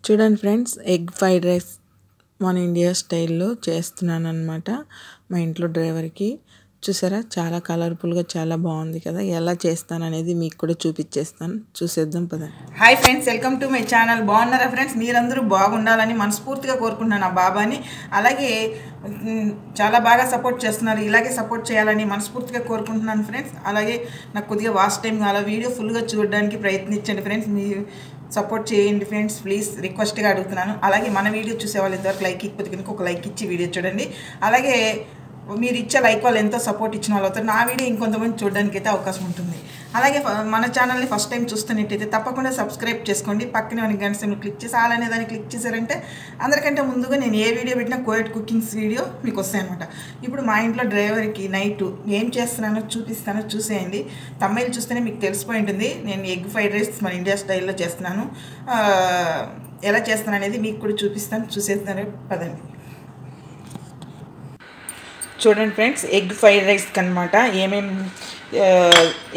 చూడండి friends, egg fried rice మన India స్టైల్లో చేస్తున్నాను అనమాట. మా ఇంట్లో డ్రైవర్కి చూసారా, చాలా కలర్ఫుల్గా చాలా బాగుంది కదా. ఎలా చేస్తాను అనేది మీకు కూడా చూపించేస్తాను, చూసేద్దాం పదండి. Hi friends, welcome to my channel. బాగున్నారా ఫ్రెండ్స్? మీరందరూ బాగుండాలని మనస్ఫూర్తిగా కోరుకుంటున్నాను ఆ బాబాని. అలాగే చాలా బాగా సపోర్ట్ చేస్తున్నారు, ఇలాగే సపోర్ట్ చేయాలని మనస్ఫూర్తిగా కోరుకుంటున్నాను ఫ్రెండ్స్. అలాగే నాకు కొద్దిగా వాచ్ టైం అలా వీడియో ఫుల్గా చూడడానికి ప్రయత్నించండి ఫ్రెండ్స్. మీ సపోర్ట్ చేయండి ఫ్రెండ్స్, ప్లీజ్ రిక్వెస్ట్గా అడుగుతున్నాను. అలాగే మన వీడియో చూసే వాళ్ళు ఇంతవరకు లైక్ ఇకపోతే కనుక ఒక లైక్ ఇచ్చి వీడియో చూడండి. అలాగే మీరు ఇచ్చే లైక్ వాళ్ళు ఎంతో సపోర్ట్ ఇచ్చిన వాళ్ళు అవుతారు, నా వీడియో ఇంకొంతమంది చూడడానికి అయితే అవకాశం ఉంటుంది. అలాగే మన ఛానల్ని ఫస్ట్ టైం చూస్తున్నట్టయితే తప్పకుండా సబ్స్క్రైబ్ చేసుకోండి. పక్కనే ఉన్న గంట సింబల్ క్లిక్ చేసి ఆల్ అనే దాన్ని క్లిక్ చేశారంటే అందరికంటే ముందుగా నేను ఏ వీడియో పెట్టినా కోవిడ్ కుకింగ్స్ వీడియో మీకు వస్తాయన్నమాట. ఇప్పుడు మా ఇంట్లో డ్రైవర్కి నైట్ ఏం చేస్తున్నానో చూపిస్తానో చూసేయండి. తమిళ్ చూస్తేనే మీకు తెలిసిపోయి ఉంటుంది. నేను ఎగ్ ఫ్రైడ్ రైస్ మన ఇండియా స్టైల్లో చేస్తున్నాను. ఎలా చేస్తాను అనేది మీకు కూడా చూపిస్తాను, చూసేస్తున్నారు పదండి. చూడండి ఫ్రెండ్స్, ఎగ్ ఫ్రైడ్ రైస్కి అనమాట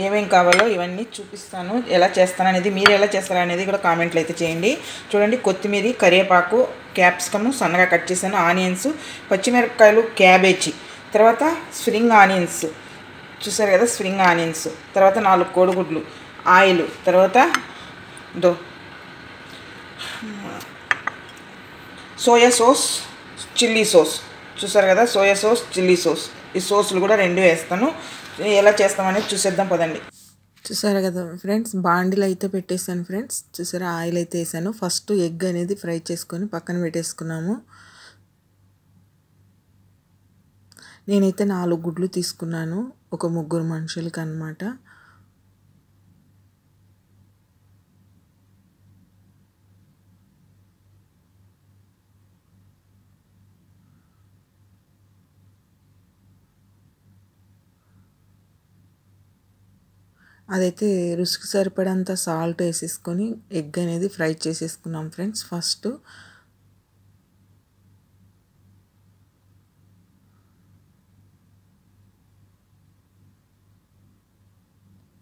ఏమేం కావాలో ఇవన్నీ చూపిస్తాను. ఎలా చేస్తాను అనేది, మీరు ఎలా చేస్తారో అనేది కూడా కామెంట్లు అయితే చేయండి. చూడండి, కొత్తిమీర, కరివేపాకు, క్యాప్సికము సన్నగా కట్ చేశాను, ఆనియన్స్, పచ్చిమిరపకాయలు, క్యాబేజీ, తర్వాత స్ప్రింగ్ ఆనియన్స్ చూసారు కదా, స్ప్రింగ్ ఆనియన్స్, తర్వాత 4 కోడిగుడ్లు, ఆయిల్, తర్వాత సోయా సాస్, చిల్లీ సాస్ చూసారు కదా, సోయా సాస్, చిల్లీ సాస్, ఈ సోస్లు కూడా 2 వేస్తాను. ఎలా చేస్తామనేది చూసేద్దాం పదండి. చూసారు కదా ఫ్రెండ్స్, బాండిల్ అయితే పెట్టేసాను ఫ్రెండ్స్. చూసారా, ఆయిల్ అయితే వేసాను. ఫస్ట్ ఎగ్ అనేది ఫ్రై చేసుకొని పక్కన పెట్టేసుకున్నాము. నేనైతే 4 గుడ్లు తీసుకున్నాను, ఒక 3 మనుషులకి అన్నమాట. అదైతే రుచికి సరిపడంత సాల్ట్ వేసేసుకొని ఎగ్ అనేది ఫ్రై చేసేసుకున్నాం ఫ్రెండ్స్. ఫస్ట్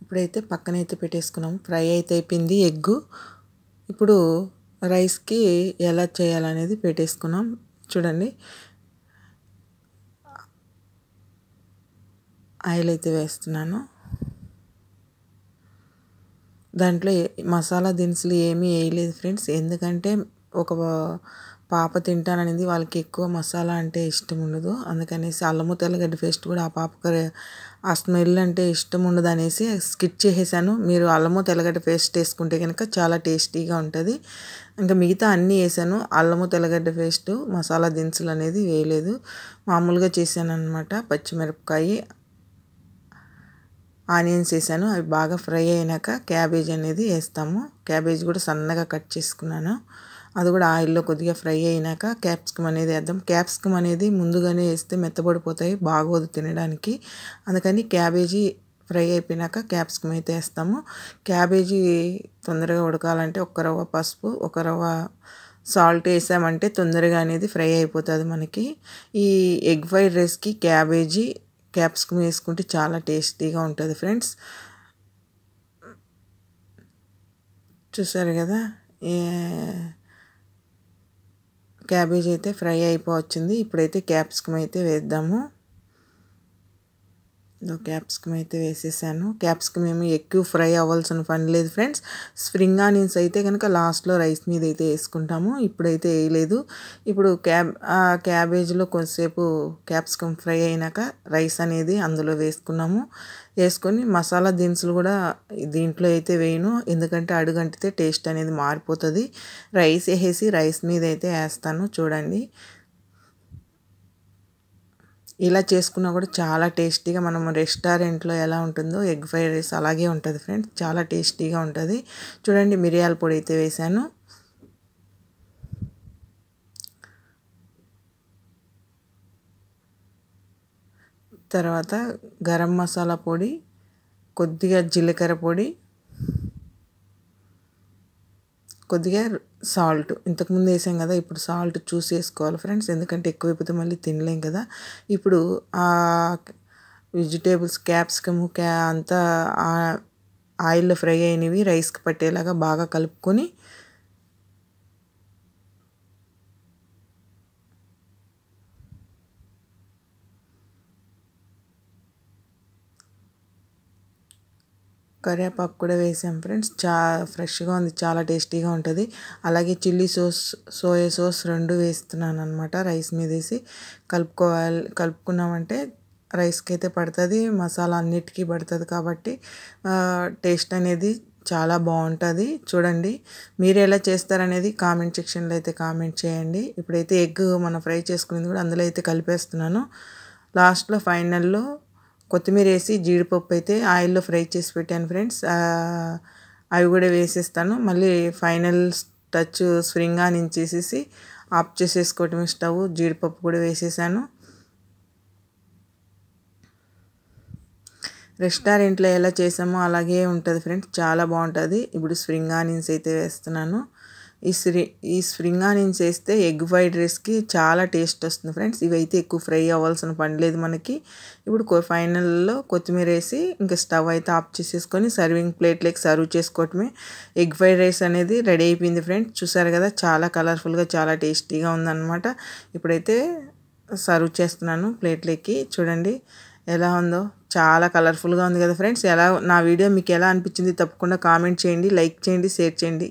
ఇప్పుడైతే పక్కనైతే పెట్టేసుకున్నాము. ఫ్రై అయితే అయిపోయింది ఎగ్గు. ఇప్పుడు రైస్కి ఎలా చేయాలనేది పెట్టేసుకున్నాం. చూడండి, ఆయిల్ అయితే వేస్తున్నాను. దాంట్లో మసాలా దినుసులు ఏమీ వేయలేదు ఫ్రెండ్స్, ఎందుకంటే ఒక పాప తింటాననేది, వాళ్ళకి ఎక్కువ మసాలా అంటే ఇష్టం ఉండదు. అందుకనేసి అల్లము తెల్లగడ్డ పేస్ట్ కూడా ఆ పాపకు ఆ స్మెల్ అంటే ఇష్టం ఉండదు అనేసి స్కిప్ చేసేసాను. మీరు అల్లము తెల్లగడ్డ పేస్ట్ వేసుకుంటే కనుక చాలా టేస్టీగా ఉంటుంది. ఇంకా మిగతా అన్నీ వేసాను. అల్లము తెల్లగడ్డ పేస్టు, మసాలా దినుసులు అనేది వేయలేదు, మామూలుగా చేశాను అనమాట. పచ్చిమిరపకాయ, ఆనియన్స్ వేసాను. అవి బాగా ఫ్రై అయినాక క్యాబేజ్ అనేది వేస్తాము. క్యాబేజ్ కూడా సన్నగా కట్ చేసుకున్నాను. అది కూడా ఆయిల్లో కొద్దిగా ఫ్రై అయినాక క్యాప్సికమ్ అనేది వేద్దాం. క్యాప్సికమ్ అనేది ముందుగానే వేస్తే మెత్తబడిపోతాయి, బాగోదు తినడానికి. అందుకని క్యాబేజీ ఫ్రై అయిపోయినాక క్యాప్సికమ్ అయితే వేస్తాము. క్యాబేజీ తొందరగా ఉడకాలంటే 1 రవ్వ పసుపు, 1 రవ్వ సాల్ట్ వేసామంటే తొందరగా అనేది ఫ్రై అయిపోతుంది మనకి. ఈ ఎగ్ ఫ్రైడ్ రైస్కి క్యాబేజీ, క్యాప్సికమ్ వేసుకుంటే చాలా టేస్టీగా ఉంటుంది ఫ్రెండ్స్. చూసారు కదా, క్యాబేజీ అయితే ఫ్రై అయిపోవచ్చింది. ఇప్పుడైతే క్యాప్సికమ్ అయితే వేద్దాము. క్యాప్సికమ్ అయితే వేసేసాను. క్యాప్సికమ్ ఏమి ఎక్కువ ఫ్రై అవ్వాల్సిన పని లేదు ఫ్రెండ్స్. స్ప్రింగ్ ఆనియన్స్ అయితే కనుక లాస్ట్లో రైస్ మీద అయితే వేసుకుంటాము, ఇప్పుడైతే వేయలేదు. ఇప్పుడు క్యాబేజీలో కొంతసేపు క్యాప్సికమ్ ఫ్రై అయినాక రైస్ అనేది అందులో వేసుకున్నాము. వేసుకొని మసాలా దినుసులు కూడా దీంట్లో అయితే వేయను, ఎందుకంటే అడుగంటితే టేస్ట్ అనేది మారిపోతుంది. రైస్ వేసేసి రైస్ మీద అయితే వేస్తాను. చూడండి, ఇలా చేసుకున్నా కూడా చాలా టేస్టీగా, మనం రెస్టారెంట్లో ఎలా ఉంటుందో ఎగ్ ఫ్రైడ్ రైస్ అలాగే ఉంటుంది ఫ్రెండ్స్, చాలా టేస్టీగా ఉంటుంది. చూడండి, మిరియాల పొడి అయితే వేసాను. తర్వాత గరం మసాలా పొడి, కొద్దిగా జీలకర్ర పొడి, కొద్దిగా సాల్ట్. ఇంతకుముందు వేసాం కదా, ఇప్పుడు సాల్ట్ చూసి వేసుకోవాలి ఫ్రెండ్స్, ఎందుకంటే ఎక్కువైపోతే మళ్ళీ తినలేం కదా. ఇప్పుడు ఆ వెజిటేబుల్స్, క్యాప్సికమ్ అంతా ఆయిల్లో ఫ్రై అయినవి రైస్కి పట్టేలాగా బాగా కలుపుకొని కరివేపాకు కూడా వేసాం ఫ్రెండ్స్. ఫ్రెష్గా ఉంది, చాలా టేస్టీగా ఉంటుంది. అలాగే చిల్లీ సాస్, సోయా సాస్ 2 వేస్తున్నాను అనమాట. రైస్ మీద వేసి కలుపుకున్నామంటే రైస్కి అయితే పడుతుంది, మసాలా అన్నిటికీ పడుతుంది. కాబట్టి టేస్ట్ అనేది చాలా బాగుంటుంది. చూడండి, మీరు ఎలా చేస్తారనేది కామెంట్ సెక్షన్లో అయితే కామెంట్ చేయండి. ఇప్పుడైతే ఎగ్ మనం ఫ్రై చేసుకునేది కూడా అందులో అయితే కలిపేస్తున్నాను. లాస్ట్లో ఫైనల్లో కొత్తిమీర వేసి జీడిపప్పు అయితే ఆయిల్లో ఫ్రై చేసి పెట్టాను ఫ్రెండ్స్. అవి కూడా వేసేస్తాను. మళ్ళీ ఫైనల్ టచ్ స్ప్రింగ్ ఆనియన్స్ చేసేసి ఆఫ్ చేసేసుకోవటం స్టవ్. జీడిపప్పు కూడా వేసేసాను. రెస్టారెంట్లో ఎలా చేసామో అలాగే ఉంటుంది ఫ్రెండ్స్, చాలా బాగుంటుంది. ఇప్పుడు స్ప్రింగ్ ఆనియన్స్ అయితే వేస్తున్నాను. ఈ స్ప్రింగ్ ఆనియన్స్ వేస్తే ఎగ్ ఫ్రైడ్ రైస్కి చాలా టేస్ట్ వస్తుంది ఫ్రెండ్స్. ఇవైతే ఎక్కువ ఫ్రై అవ్వాల్సిన పని లేదు మనకి. ఇప్పుడు ఫైనల్లో కొత్తిమీర వేసి ఇంకా స్టవ్ అయితే ఆఫ్ చేసేసుకొని సర్వింగ్ ప్లేట్లోకి సర్వ్ చేసుకోవటమే. ఎగ్ ఫ్రైడ్ రైస్ అనేది రెడీ అయిపోయింది ఫ్రెండ్స్. చూసారు కదా, చాలా కలర్ఫుల్గా చాలా టేస్టీగా ఉందన్నమాట. ఇప్పుడైతే సర్వ్ చేస్తున్నాను ప్లేట్లోకి. చూడండి ఎలా ఉందో, చాలా కలర్ఫుల్గా ఉంది కదా ఫ్రెండ్స్. నా వీడియో మీకు ఎలా అనిపించింది తప్పకుండా కామెంట్ చేయండి, లైక్ చేయండి, షేర్ చేయండి.